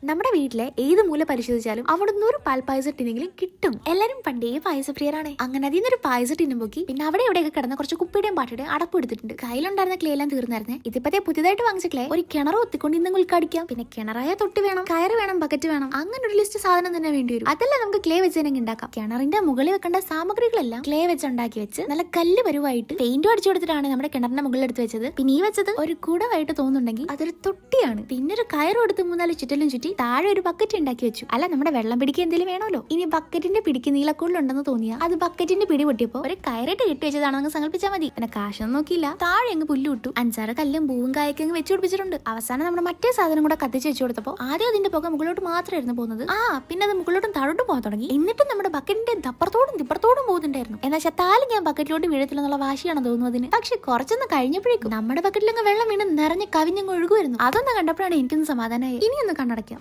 നമ്മുടെ വീട്ടിലെ ഏത് മൂല പരിശോധിച്ചാലും അവിടെ നിന്ന് ഒരു പാൽപ്പായസം ടിന്നെങ്കിലും കിട്ടും. എല്ലാരും പണ്ടേ പായസപ്രിയരാണ്. അങ്ങനെ അതിൽ നിന്നൊരു പായസം ടിന്നും പൊക്കി പിന്നെ അവിടെ എവിടെയൊക്കെ കിടന്ന കുറച്ച് കുപ്പിയുടെയും പാട്ടയുടെയും അടപ്പ് എടുത്തിട്ടുണ്ട്. കയ്യിലുണ്ടായിരുന്ന ക്ലേ എല്ലാം തീർന്നായിരുന്നേ. ഇതിപ്പത്തെ പുതിയതായിട്ട് വാങ്ങിച്ച ക്ലേ ഒരു കിണർ ഒത്തിക്കൊണ്ട് ഇന്നും ഉൾക്കാടിക്കാം. പിന്നെ കിണറായ തൊട്ടി വേണം, കയറ് വേണം, ബക്കറ്റ് വേണം, അങ്ങനെ ഒരു ലിസ്റ്റ് സാധനം തന്നെ വേണ്ടി വരും. അതെല്ലാം നമുക്ക് ക്ലേ വെച്ച് തന്നെ ഉണ്ടാക്കാം. കിണറിന്റെ മുകളിൽ വെക്കേണ്ട സാമഗ്രികളെല്ലാം ക്ലേ വെച്ച് ഉണ്ടാക്കി വെച്ച് നല്ല കല്ല് പരുവായിട്ട് പെയിന്റും അടിച്ചു കൊടുത്തിട്ടാണ് നമ്മുടെ കിണറിന്റെ മുകളിൽ എടുത്ത് വെച്ചത്. പിന്നെ ഈ വെച്ചത് ഒരു കുടവായിട്ട് തോന്നുന്നുണ്ടെങ്കിൽ അതൊരു തൊട്ടിയാണ്. പിന്നെ ഒരു കയറും എടുത്ത് 3-4 ചുറ്റലും ചുറ്റി താഴെ ഒരു ബക്കറ്റ് ഉണ്ടാക്കി വെച്ചു. അല്ല, നമ്മുടെ വെള്ളം പിടിക്കുക എന്തെങ്കിലും വേണമല്ലോ. ഇനി ബക്കറ്റിന്റെ പിടിക്ക് നീളക്കൂടുണ്ടെന്ന് തോന്നിയാൽ അത് ബക്കറ്റിന്റെ പിടി പൊട്ടിയപ്പോ ഒരു കയറിട്ട് കെട്ടി വെച്ചതാണെന്ന് സങ്കല്പിച്ചാൽ മതി. പിന്നെ കാശൊന്നും നോക്കിയില്ല, താഴെ അങ്ങ് പുല്ല് വിട്ടു. 5-6 കല്ലും പൂവും കായൊക്കെ അങ്ങ് വെച്ചു പിടിപ്പിച്ചിട്ടുണ്ട്. അവസാനം നമ്മുടെ മറ്റേ സാധനം കൂടെ കത്തിച്ച് വെച്ചു കൊടുത്തപ്പോ ആദ്യം അതിന്റെ പുക മുകളിലോട്ട് മാത്രമായിരുന്നു പോകുന്നത്. പിന്നെ അത് മുകളിലോട്ടും താഴോട്ടും പോകാൻ തുടങ്ങി. എന്നിട്ടും നമ്മുടെ ബക്കറ്റിന്റെ അപ്പുറത്തോടും ഇപ്പുറത്തോടും പോകുന്നുണ്ടായിരുന്നു. എന്നാൽ ചത്താലും ഞാൻ ബക്കറ്റിലോട്ട് വീഴത്തില്ലെന്നുള്ള വാശിയാണ് തോന്നുന്നു അതിന്. പക്ഷെ കുറച്ചൊന്ന് കഴിഞ്ഞപ്പോഴേക്കും നമ്മുടെ ബക്കറ്റിലങ്ങ് വെള്ളം വീണ് നിറഞ്ഞ് കവിഞ്ഞങ്ങ് ഒഴുകുമായിരുന്നു. അതൊന്ന് കണ്ടപ്പോഴാണ് എനിക്കൊന്ന് സമാധാനമായി. ഇനിയൊന്ന് കണ്ണടയ്ക്കാം.